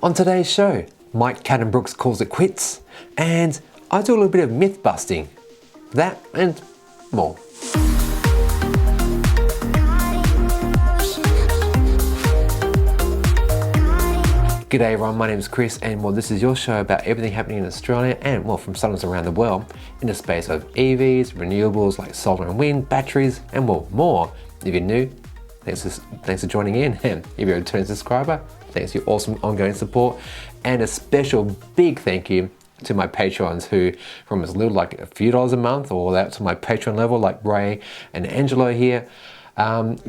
On today's show, Mike Cannon-Brookes calls it quits, and I do a little bit of myth busting. That and more. G'day everyone, my name is Chris, and this is your show about everything happening in Australia and from startups around the world in the space of EVs, renewables like solar and wind, batteries, and more. If you're new, thanks for joining in, and if you're a returning subscriber, thanks for your awesome ongoing support, and a special big thank you to my Patrons who, from as little like a few dollars a month all out to my Patreon level like Ray and Angelo here,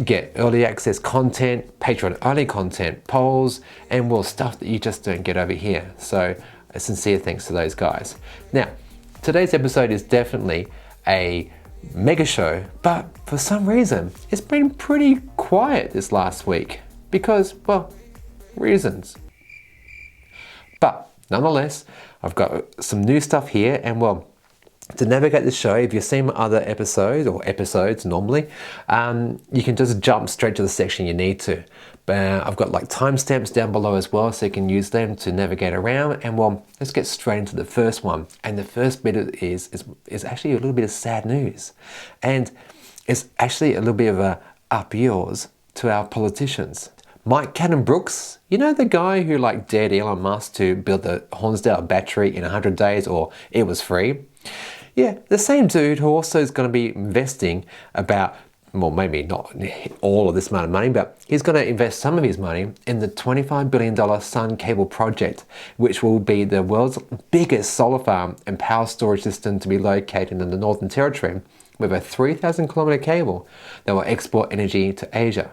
get early access content, Patreon only content, polls, and stuff that you just don't get over here. So a sincere thanks to those guys. Now, today's episode is definitely a mega show, but for some reason, it's been pretty quiet this last week because, reasons. But nonetheless, I've got some new stuff here, and to navigate the show, if you've seen my other episodes normally, you can just jump straight to the section you need to. I've got like timestamps down below as well, so you can use them to navigate around. And let's get straight into the first one. And the first bit is actually a little bit of sad news, and it's actually a little bit of a up yours to our politicians. Mike Cannon-Brookes, you know the guy who dared Elon Musk to build the Hornsdale battery in 100 days, or it was free? Yeah, the same dude who also is going to be investing about, maybe not all of this amount of money, but he's going to invest some of his money in the $25 billion Sun Cable project, which will be the world's biggest solar farm and power storage system to be located in the Northern Territory, with a 3,000 kilometer cable that will export energy to Asia.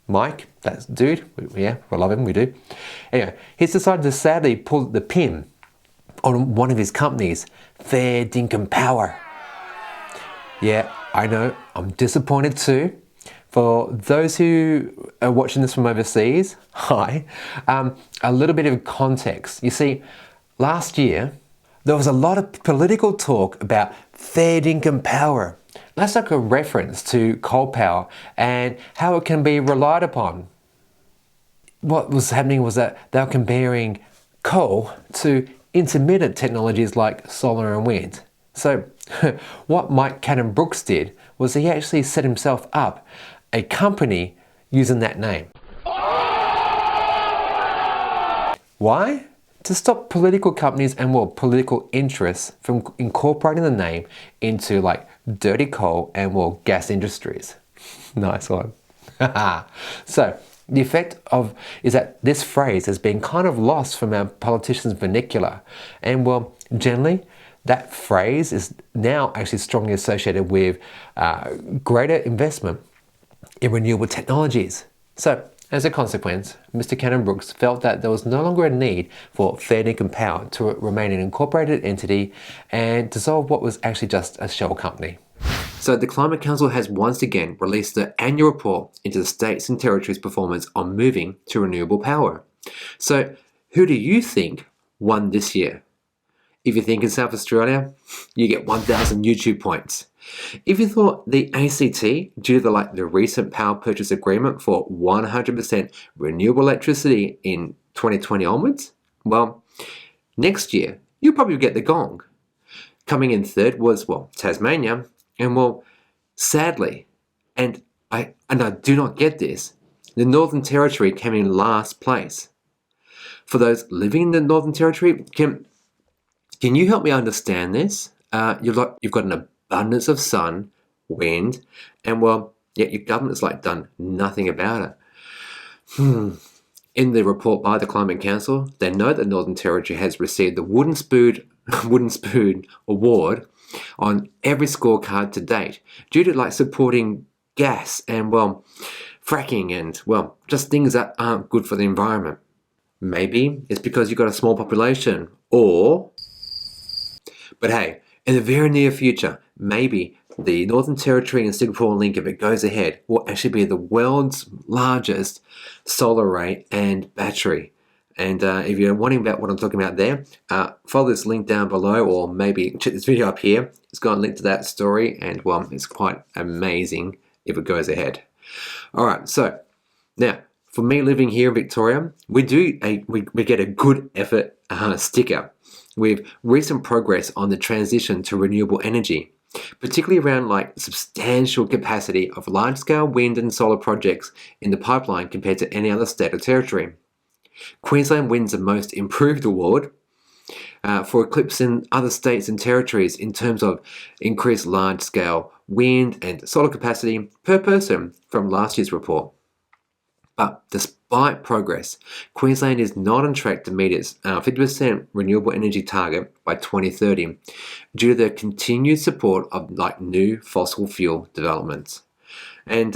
Mike, that dude, we love him, we do. Anyway, he's decided to sadly pull the pin on one of his companies, Fair Dinkum Power. Yeah, I know, I'm disappointed too. For those who are watching this from overseas, hi, a little bit of context. You see, last year, there was a lot of political talk about Fair Dinkum Power. That's like a reference to coal power and how it can be relied upon. What was happening was that they were comparing coal to intermittent technologies like solar and wind. So what Mike Cannon-Brookes did was he actually set himself up a company using that name. Why? To stop political companies and political interests from incorporating the name into dirty coal and gas industries. Nice one. So the effect is that this phrase has been kind of lost from our politicians' vernacular, and generally that phrase is now actually strongly associated with greater investment in renewable technologies. So as a consequence, Mr. Cannon-Brookes felt that there was no longer a need for Fair Dinkum Power to remain an incorporated entity and dissolve what was actually just a shell company. So the Climate Council has once again released the annual report into the states and territories' performance on moving to renewable power. So who do you think won this year? If you think in South Australia, you get 1,000 YouTube points. If you thought the ACT, due to the recent power purchase agreement for 100% renewable electricity in 2020 onwards, next year you'll probably get the gong. Coming in third was Tasmania, and sadly, and I do not get this, the Northern Territory came in last place. For those living in the Northern Territory, can you help me understand this? You've got an abundance of sun, wind, and yet your government has done nothing about it. In the report by the Climate Council, they know that Northern Territory has received the Wooden Spoon Award on every scorecard to date due to supporting gas and fracking and just things that aren't good for the environment. Maybe it's because you've got a small population, but hey, in the very near future, maybe the Northern Territory and Singapore link, if it goes ahead, will actually be the world's largest solar array and battery. And if you're wondering about what I'm talking about there, follow this link down below, or maybe check this video up here. It's got a link to that story, and it's quite amazing if it goes ahead. All right, so now For me living here in Victoria, we get a good effort sticker with recent progress on the transition to renewable energy, particularly around like substantial capacity of large-scale wind and solar projects in the pipeline compared to any other state or territory. Queensland wins the Most Improved Award for eclipsing other states and territories in terms of increased large-scale wind and solar capacity per person from last year's report. But despite progress, Queensland is not on track to meet its 50% renewable energy target by 2030 due to the continued support of like new fossil fuel developments. And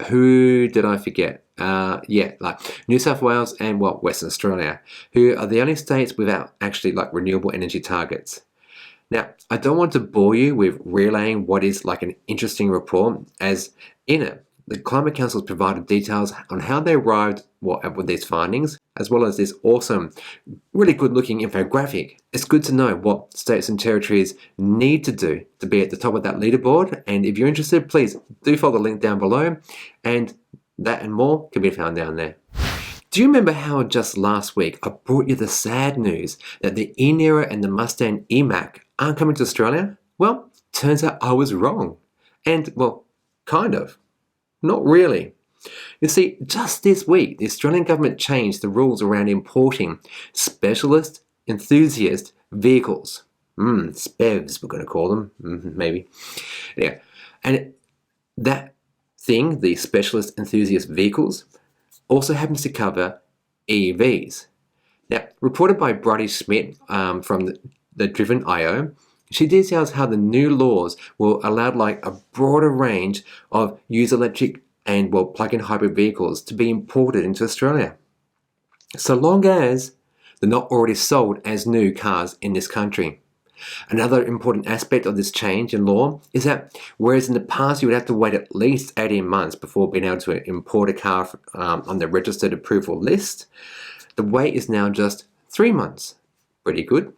who did I forget? Like New South Wales and Western Australia, who are the only states without actually like renewable energy targets. Now, I don't want to bore you with relaying what is like an interesting report, as in it, the Climate Council has provided details on how they arrived with these findings, as well as this awesome, really good-looking infographic. It's good to know what states and territories need to do to be at the top of that leaderboard, and if you're interested, please do follow the link down below, and that and more can be found down there. Do you remember how just last week I brought you the sad news that the e-Niro and the Mustang E-Mach aren't coming to Australia? Well, turns out I was wrong. And, well, kind of. Not really. You see, just this week, the Australian government changed the rules around importing specialist enthusiast vehicles. SPEVs, we're going to call them, maybe. Yeah. And that thing, the specialist enthusiast vehicles, also happens to cover EVs. Now, reported by Bridie Schmidt from the Driven IO, she details how the new laws will allow like a broader range of used electric and plug-in hybrid vehicles to be imported into Australia, so long as they're not already sold as new cars in this country. Another important aspect of this change in law is that whereas in the past you would have to wait at least 18 months before being able to import a car on the registered approval list, the wait is now just 3 months. Pretty good.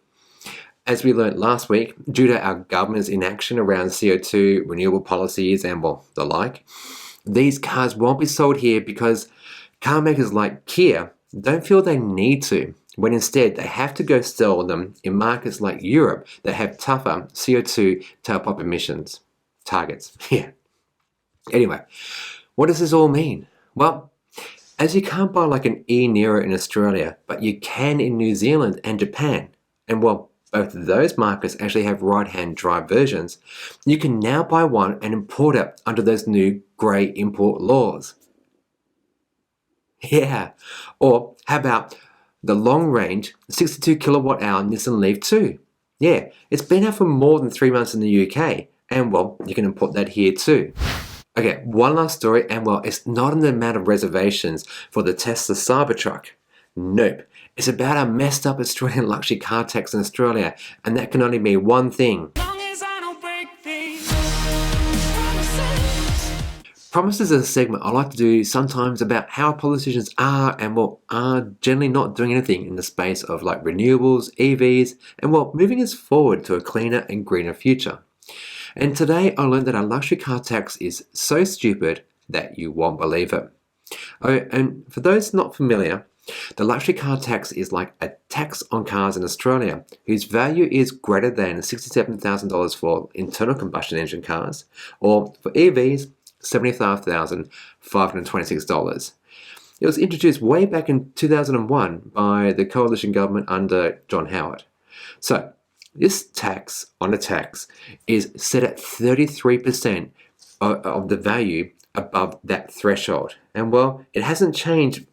As we learned last week, due to our government's inaction around CO2, renewable policies and the like, these cars won't be sold here because car makers like Kia don't feel they need to, when instead they have to go sell them in markets like Europe that have tougher CO2 tailpipe emissions targets. Yeah. Anyway, what does this all mean? Well, as you can't buy like an e-Niro in Australia, but you can in New Zealand and Japan, and both of those markets actually have right-hand drive versions, you can now buy one and import it under those new grey import laws. Yeah. Or how about the long-range 62 kilowatt-hour Nissan Leaf 2? Yeah, it's been out for more than 3 months in the UK, and you can import that here too. Okay, one last story, and it's not in the amount of reservations for the Tesla Cybertruck. Nope. It's about our messed up Australian luxury car tax in Australia, and that can only mean one thing. Promises is a segment I like to do sometimes about how politicians are and are generally not doing anything in the space of like renewables, EVs, and moving us forward to a cleaner and greener future. And today I learned that our luxury car tax is so stupid that you won't believe it. Oh, and for those not familiar, the luxury car tax is like a tax on cars in Australia whose value is greater than $67,000 for internal combustion engine cars, or for EVs, $75,526. It was introduced way back in 2001 by the coalition government under John Howard. So this tax on a tax is set at 33% of the value above that threshold. And it hasn't changed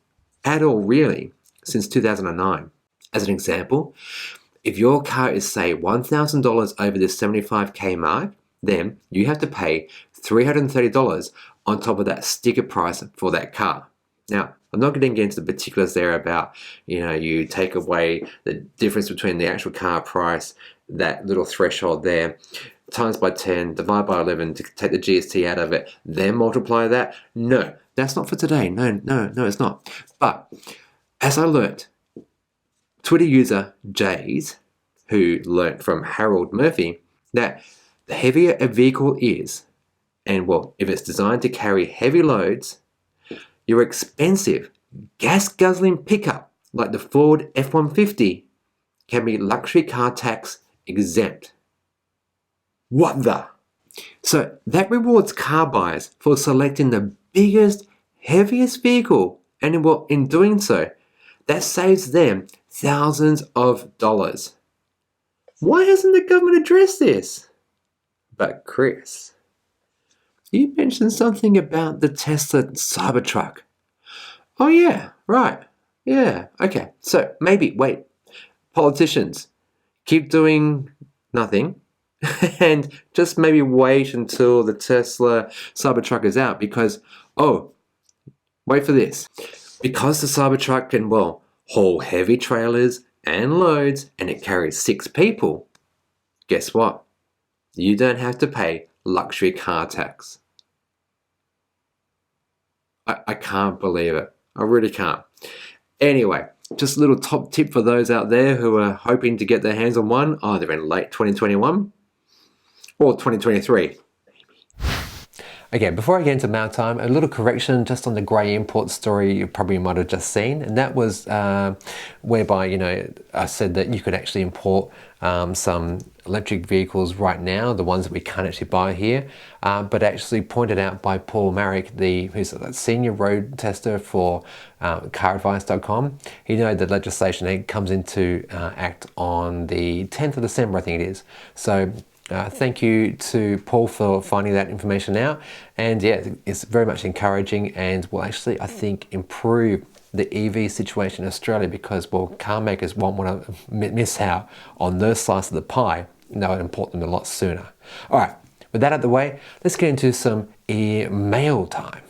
at all really since 2009. As an example, if your car is say $1,000 over the $75,000 mark, then you have to pay $330 on top of that sticker price for that car. Now, I'm not going to get into the particulars there about, you take away the difference between the actual car price, that little threshold there, times by 10, divide by 11 to take the GST out of it, then multiply that. No, that's not for today. No, it's not. But as I learnt, Twitter user Jays, who learnt from Harold Murphy, that the heavier a vehicle is, and if it's designed to carry heavy loads, your expensive gas-guzzling pickup like the Ford F-150 can be luxury car tax exempt. What the? So that rewards car buyers for selecting the biggest, heaviest vehicle, and in doing so, that saves them thousands of dollars. Why hasn't the government addressed this? But Chris, you mentioned something about the Tesla Cybertruck. Oh yeah, right. Yeah, okay. So maybe, wait, politicians, keep doing nothing and just maybe wait until the Tesla Cybertruck is out because, oh, wait for this. Because the Cybertruck can, haul heavy trailers and loads and it carries 6 people, guess what? You don't have to pay luxury car tax. I can't believe it. I really can't. Anyway, just a little top tip for those out there who are hoping to get their hands on one either in late 2021 or 2023. Okay, before I get into mail time, a little correction just on the grey import story you probably might have just seen, and that was whereby, I said that you could actually import some electric vehicles right now, the ones that we can't actually buy here, but actually pointed out by Paul Marrick, who's a senior road tester for caradvice.com. He noted that legislation comes into act on the 10th of December, I think it is. So thank you to Paul for finding that information out, and yeah, it's very much encouraging and will actually, I think, improve the EV situation in Australia because, car makers won't want to miss out on their slice of the pie, and they'll import them a lot sooner. All right, with that out of the way, let's get into some email time.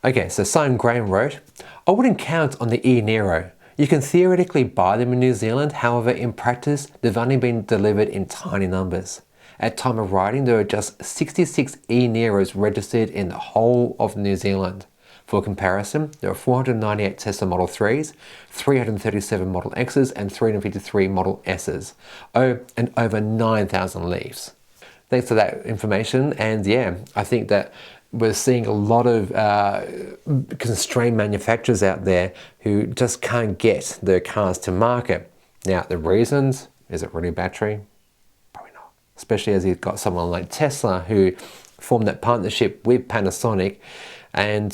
Okay, so Simon Graham wrote, I wouldn't count on the e-Niro. You can theoretically buy them in New Zealand, however in practice they've only been delivered in tiny numbers. At time of writing there are just 66 e-Niros registered in the whole of New Zealand. For comparison, there are 498 Tesla Model 3s, 337 Model X's and 353 Model S's. Oh, and over 9,000 Leafs. Thanks for that information, and yeah, I think that we're seeing a lot of constrained manufacturers out there who just can't get their cars to market. Now, the reasons, is it really battery? Probably not. Especially as you've got someone like Tesla who formed that partnership with Panasonic, and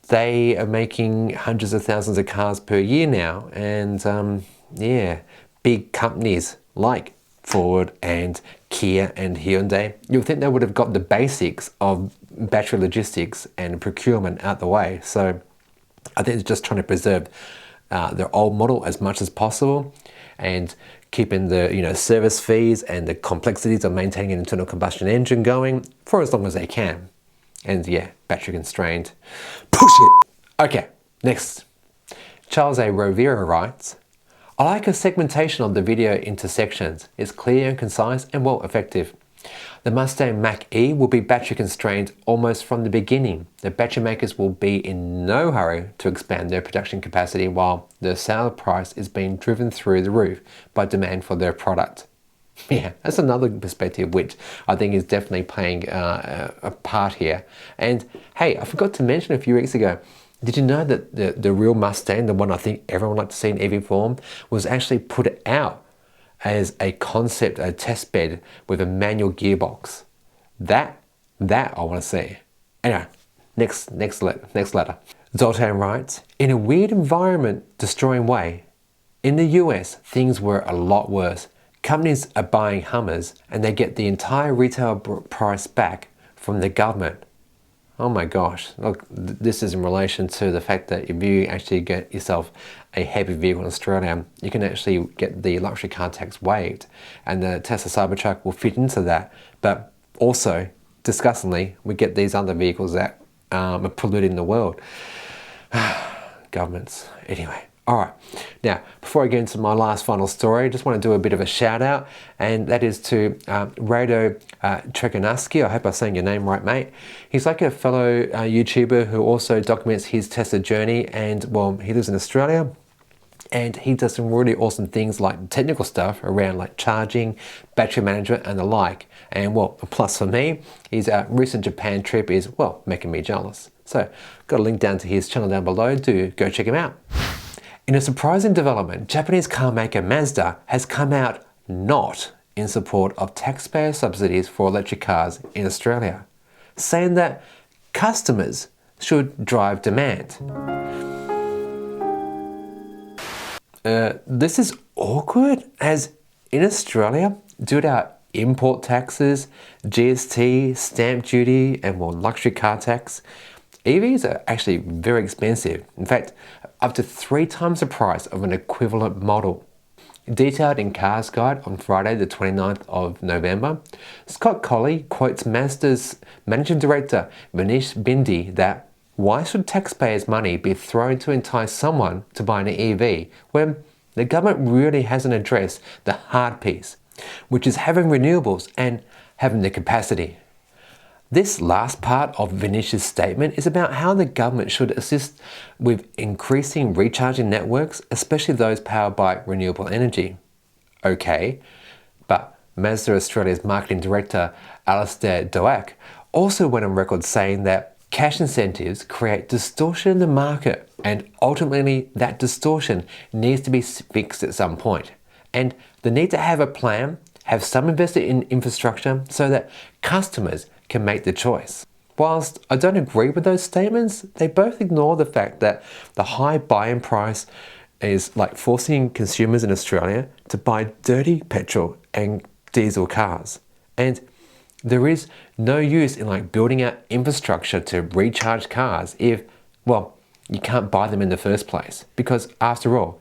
they are making hundreds of thousands of cars per year now, and yeah, big companies like Ford and Kia and Hyundai, you'd think they would have got the basics of battery logistics and procurement out the way. So I think it's just trying to preserve their old model as much as possible and keeping the service fees and the complexities of maintaining an internal combustion engine going for as long as they can. And yeah, battery constrained. Push it! Okay, next. Charles A. Rovira writes, I like a segmentation of the video into sections. It's clear and concise and effective. The Mustang Mach-E will be battery constrained almost from the beginning. The battery makers will be in no hurry to expand their production capacity while the sale price is being driven through the roof by demand for their product. Yeah, that's another perspective which I think is definitely playing a part here. And hey, I forgot to mention a few weeks ago, did you know that the real Mustang, the one I think everyone would like to see in EV form, was actually put out as a concept, a test bed with a manual gearbox? That I want to see. Anyway, next letter. Zoltan writes, in a weird environment destroying way, in the US things were a lot worse. Companies are buying Hummers and they get the entire retail price back from the government. Oh my gosh, look, this is in relation to the fact that if you actually get yourself a heavy vehicle in Australia, you can actually get the luxury car tax waived, and the Tesla Cybertruck will fit into that. But also, disgustingly, we get these other vehicles that are polluting the world. Governments. Anyway. All right, now before I get into my last final story, I just want to do a bit of a shout out, and that is to Rado Trekanaski. I hope I'm saying your name right, mate. He's like a fellow YouTuber who also documents his Tesla journey, and he lives in Australia, and he does some really awesome things like technical stuff around like charging, battery management and the like. And a plus for me, his recent Japan trip is, making me jealous. So, got a link down to his channel down below, do go check him out. In a surprising development, Japanese car maker Mazda has come out not in support of taxpayer subsidies for electric cars in Australia, saying that customers should drive demand. This is awkward, as in Australia, due to our import taxes, GST, stamp duty, and more luxury car tax, EVs are actually very expensive. In fact, up to 3 times the price of an equivalent model. Detailed in Cars Guide on Friday the 29th of November, Scott Colley quotes Mazda's Managing Director Manish Bindi that why should taxpayers' money be thrown to entice someone to buy an EV when the government really hasn't addressed the hard piece, which is having renewables and having the capacity. This last part of Vinish's statement is about how the government should assist with increasing recharging networks, especially those powered by renewable energy. Okay, but Mazda Australia's marketing director Alistair Doak also went on record saying that cash incentives create distortion in the market, and ultimately that distortion needs to be fixed at some point. And the need to have a plan, have some invested in infrastructure so that customers can make the choice. Whilst I don't agree with those statements, they both ignore the fact that the high buy-in price is like forcing consumers in Australia to buy dirty petrol and diesel cars. And there is no use in like building out infrastructure to recharge cars if, well, you can't buy them in the first place. Because after all,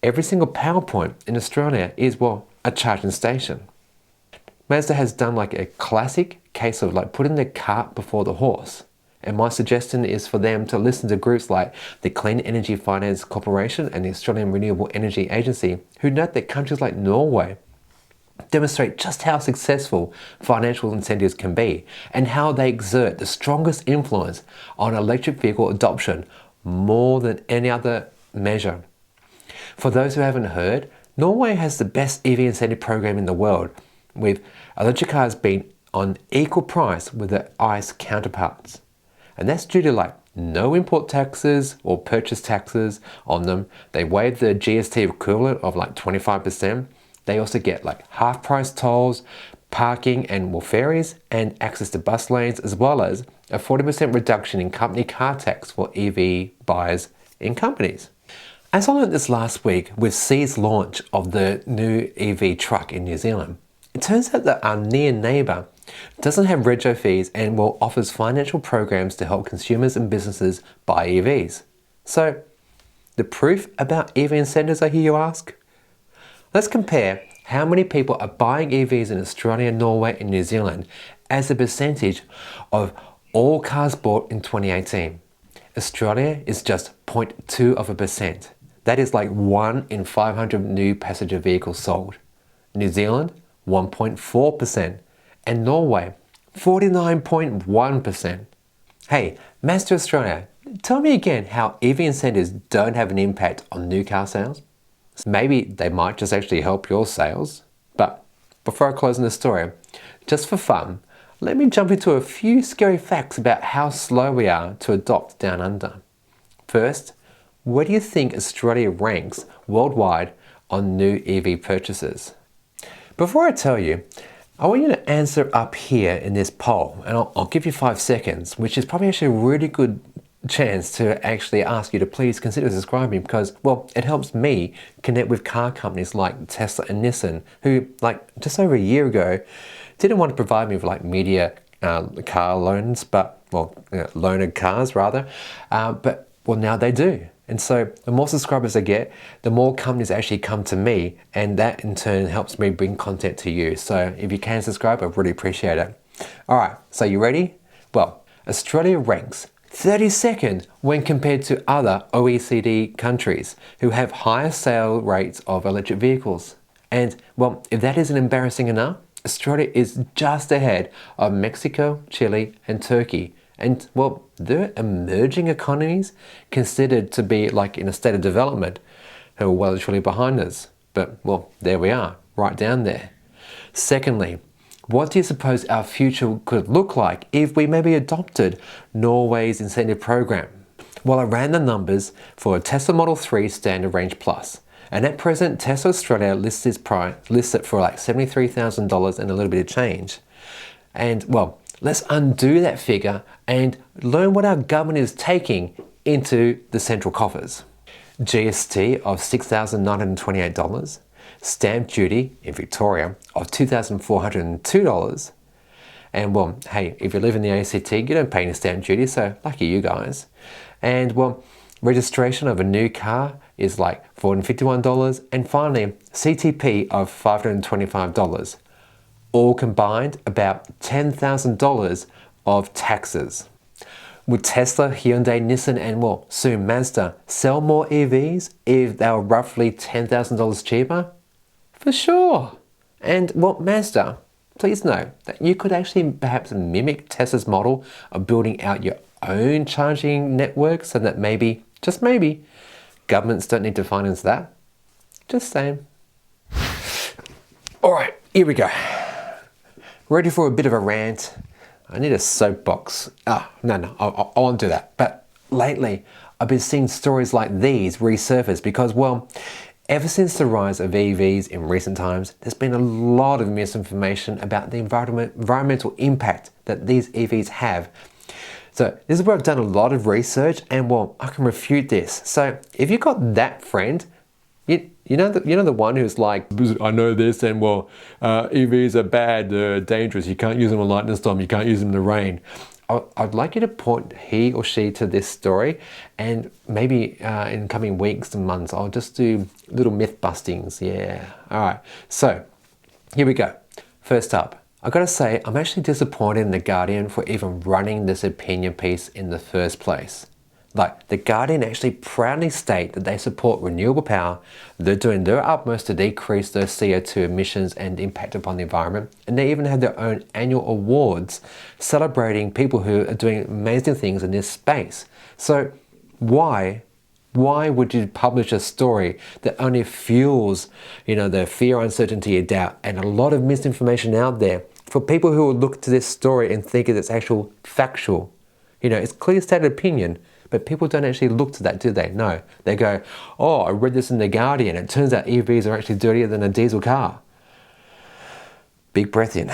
every single power point in Australia is, well, a charging station. Mazda has done like a classic case of like putting the cart before the horse. And my suggestion is for them to listen to groups like the Clean Energy Finance Corporation and the Australian Renewable Energy Agency, who note that countries like Norway demonstrate just how successful financial incentives can be and how they exert the strongest influence on electric vehicle adoption more than any other measure. For those who haven't heard, Norway has the best EV incentive program in the world, with electric cars being on equal price with their ICE counterparts. And that's due to like no import taxes or purchase taxes on them. They waive the GST equivalent of like 25%. They also get like half price tolls, parking and more ferries, and access to bus lanes, as well as a 40% reduction in company car tax for EV buyers in companies. As I learned this last week with Sea's launch of the new EV truck in New Zealand, it turns out that our near neighbour doesn't have rego fees and well offers financial programs to help consumers and businesses buy EVs. So, the proof about EV incentives, I hear you ask? Let's compare how many people are buying EVs in Australia, Norway and New Zealand as a percentage of all cars bought in 2018. Australia is just 0.2%. That is like 1 in 500 new passenger vehicles sold. New Zealand, 1.4%, and Norway, 49.1%. Hey, Mazda Australia, tell me again how EV incentives don't have an impact on new car sales? Maybe they might just actually help your sales. But before I close on the story, just for fun, let me jump into a few scary facts about how slow we are to adopt down under. First, where do you think Australia ranks worldwide on new EV purchases? Before I tell you, I want you to answer up here in this poll, and I'll give you 5 seconds, which is probably actually a really good chance to actually ask you to please consider subscribing because, well, it helps me connect with car companies like Tesla and Nissan, who, like, just over a year ago, didn't want to provide me with, like, media car loans, but, well, loaned cars, rather, but, well, now they do. And so the more subscribers I get, the more companies actually come to me, and that in turn helps me bring content to you. So if you can subscribe, I really appreciate it. All right, so you ready? Well, Australia ranks 32nd when compared to other OECD countries who have higher sale rates of electric vehicles. And well, if that isn't embarrassing enough, Australia is just ahead of Mexico, Chile, and Turkey. And well, they're emerging economies considered to be like in a state of development who are well and truly behind us. But well, there we are, right down there. Secondly, What do you suppose our future could look like if we maybe adopted Norway's incentive program? Well, I ran the numbers for a Tesla Model 3 Standard Range Plus. And at present, Tesla Australia lists it for like $73,000 and a little bit of change. And well, let's undo that figure and learn what our government is taking into the central coffers. GST of $6,928, stamp duty in Victoria of $2,402. And well, hey, if you live in the ACT, you don't pay any stamp duty, so lucky you guys. And well, registration of a new car is like $451. And finally, CTP of $525. All combined, about $10,000 of taxes. Would Tesla, Hyundai, Nissan, and well, soon Mazda sell more EVs if they were roughly $10,000 cheaper? For sure. And well, Mazda, please know that you could actually perhaps mimic Tesla's model of building out your own charging network so that maybe, just maybe, governments don't need to finance that. Just saying. All right, here we go. Ready for a bit of a rant? I need a soapbox. I won't do that. But lately, I've been seeing stories like these resurface because, well, ever since the rise of EVs in recent times, there's been a lot of misinformation about the environmental impact that these EVs have. So this is where I've done a lot of research and well, I can refute this. So if you've got that friend, you know the one who's like, I know this and well, EVs are bad, they're dangerous, you can't use them in a lightning storm, you can't use them in the rain. I'd like you to point he or she to this story and maybe in coming weeks and months, I'll just do little myth bustings, yeah. All right, so here we go. First up, I've got to say, I'm actually disappointed in The Guardian for even running this opinion piece in the first place. Like, The Guardian actually proudly state that they support renewable power, they're doing their utmost to decrease those CO2 emissions and impact upon the environment, and they even have their own annual awards celebrating people who are doing amazing things in this space. So why would you publish a story that only fuels, the fear, uncertainty, and doubt, and a lot of misinformation out there for people who will look to this story and think it's actual factual? It's clear stated opinion, but people don't actually look to that, do they? No. They go, oh, I read this in The Guardian. It turns out EVs are actually dirtier than a diesel car. Big breath in.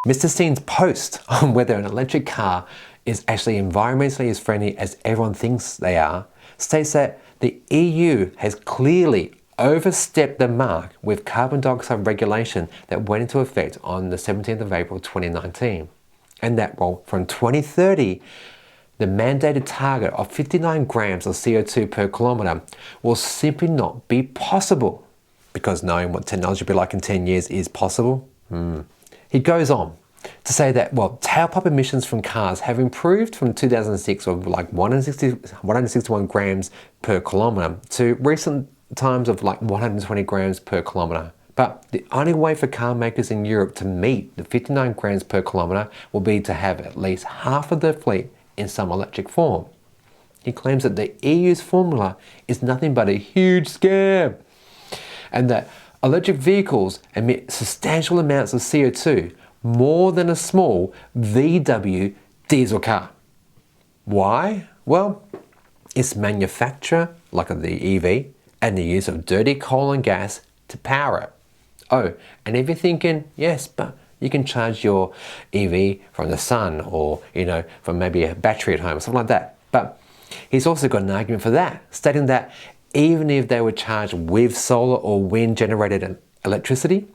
Mr. Steen's post on whether an electric car is actually environmentally as friendly as everyone thinks they are states that the EU has clearly overstepped the mark with carbon dioxide regulation that went into effect on the 17th of April 2019. And that, well, from 2030, the mandated target of 59 grams of CO2 per kilometre will simply not be possible. Because knowing what technology will be like in 10 years is possible. He goes on to say that, well, tailpipe emissions from cars have improved from 2006 of like 161 grams per kilometre to recent times of like 120 grams per kilometre. But the only way for car makers in Europe to meet the 59 grams per kilometre will be to have at least half of their fleet in some electric form. He claims that the EU's formula is nothing but a huge scam and that electric vehicles emit substantial amounts of CO2, more than a small VW diesel car. Why? Well, its manufacture, like the EV, and the use of dirty coal and gas to power it. Oh, and if you're thinking, yes, but you can charge your EV from the sun or, from maybe a battery at home or something like that. But he's also got an argument for that, stating that even if they were charged with solar or wind generated electricity,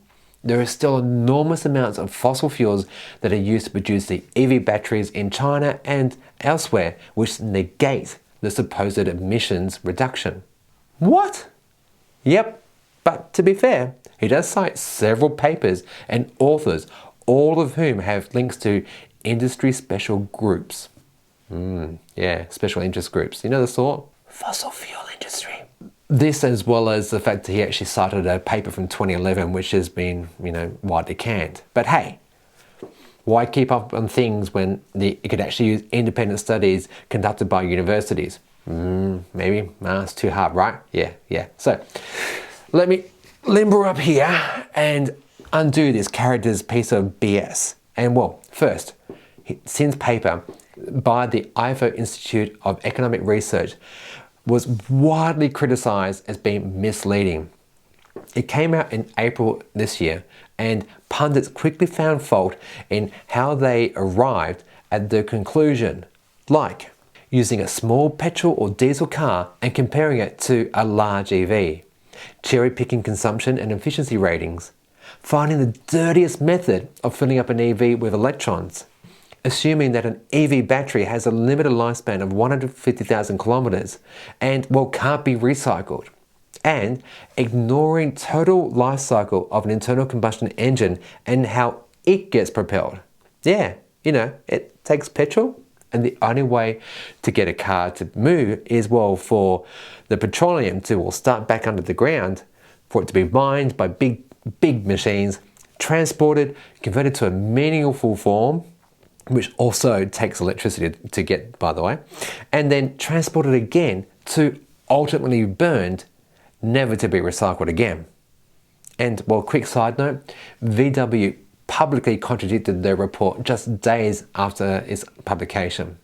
there are still enormous amounts of fossil fuels that are used to produce the EV batteries in China and elsewhere, which negate the supposed emissions reduction. What? Yep, but to be fair, he does cite several papers and authors, all of whom have links to industry special groups. Yeah, special interest groups. You know the sort? Fossil fuel industry. This, as well as the fact that he actually cited a paper from 2011 which has been, widely canned. But hey, why keep up on things when you could actually use independent studies conducted by universities? Maybe it's too hard, right? Yeah. So let me limber up here and undo this character's piece of BS. And well, first, Sin's paper by the IFO Institute of Economic Research was widely criticized as being misleading. It came out in April this year, and pundits quickly found fault in how they arrived at the conclusion, like using a small petrol or diesel car and comparing it to a large EV, cherry-picking consumption and efficiency ratings, finding the dirtiest method of filling up an EV with electrons, assuming that an EV battery has a limited lifespan of 150,000 kilometers and, well, can't be recycled, and ignoring total life cycle of an internal combustion engine and how it gets propelled. Yeah, you know, it takes petrol, and the only way to get a car to move is, well, for the petroleum to, well, start back under the ground, for it to be mined by big machines, transported, converted to a meaningful form, which also takes electricity to get, by the way, and then transported again to ultimately burned, never to be recycled again. And, well, quick side note, VW publicly contradicted their report just days after its publication.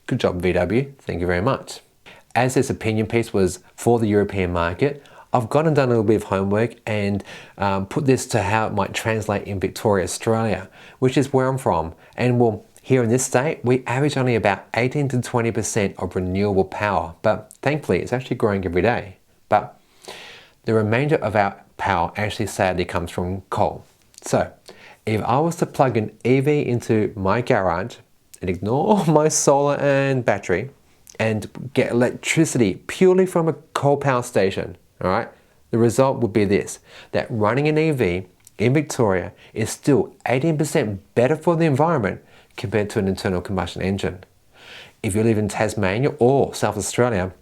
Good job, VW. Thank you very much. As this opinion piece was for the European market, I've gone and done a little bit of homework and put this to how it might translate in Victoria, Australia, which is where I'm from. And, well, here in this state, we average only about 18 to 20% of renewable power, but thankfully it's actually growing every day. But the remainder of our power actually sadly comes from coal. So if I was to plug an EV into my garage and ignore my solar and battery and get electricity purely from a coal power station, all right, the result would be this, that running an EV in Victoria is still 18% better for the environment compared to an internal combustion engine. If you live in Tasmania or South Australia,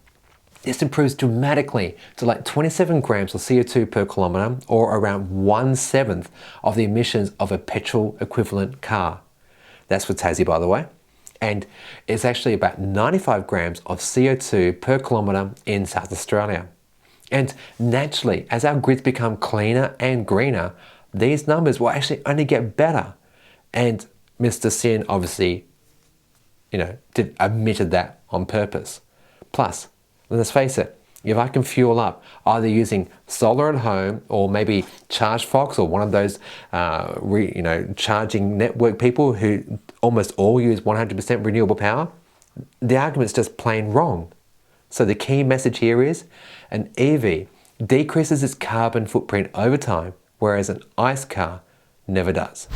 this improves dramatically to like 27 grams of CO2 per kilometre, or around 1/7 of the emissions of a petrol equivalent car. That's for Tassie, by the way. And it's actually about 95 grams of CO2 per kilometre in South Australia. And naturally, as our grids become cleaner and greener, these numbers will actually only get better. And Mr. Sin obviously, you know, admitted that on purpose. Plus, let's face it, if I can fuel up either using solar at home or maybe ChargeFox or one of those charging network people who almost all use 100% renewable power, the argument's just plain wrong. So the key message here is an EV decreases its carbon footprint over time, whereas an ICE car never does.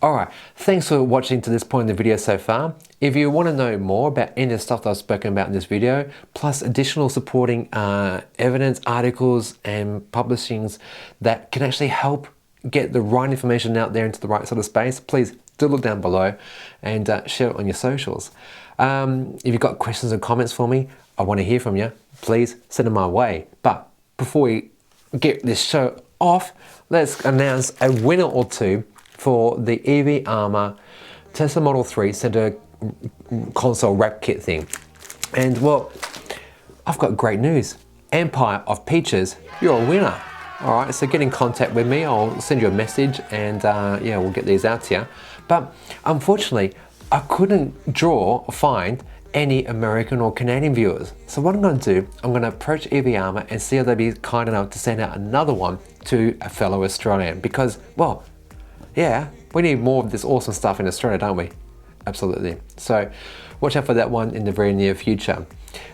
Alright, thanks for watching to this point in the video so far. If you want to know more about any of the stuff that I've spoken about in this video, plus additional supporting evidence, articles and publishings that can actually help get the right information out there into the right sort of space, please do look down below and share it on your socials. If you've got questions or comments for me, I want to hear from you. Please send them my way. But before we get this show off, let's announce a winner or two for the EV Armor Tesla Model 3 center console wrap kit thing. And, well, I've got great news. Empire of Peaches, you're a winner. All right, so get in contact with me. I'll send you a message and yeah, we'll get these out to you. But unfortunately, I couldn't draw or find any American or Canadian viewers. So what I'm going to do, I'm going to approach EV Armor and see if they'd be kind enough to send out another one to a fellow Australian, because, well, yeah, we need more of this awesome stuff in Australia, don't we? Absolutely. So watch out for that one in the very near future.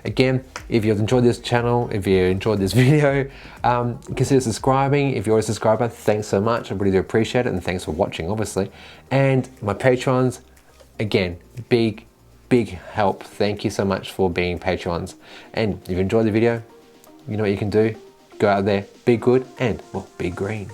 Again, if you've enjoyed this channel, if you enjoyed this video, consider subscribing. If you're a subscriber, thanks so much. I really do appreciate it, and thanks for watching, obviously. And my patrons, again, big help. Thank you so much for being patrons. And if you enjoyed the video, you know what you can do. Go out there, be good, and, well, be green.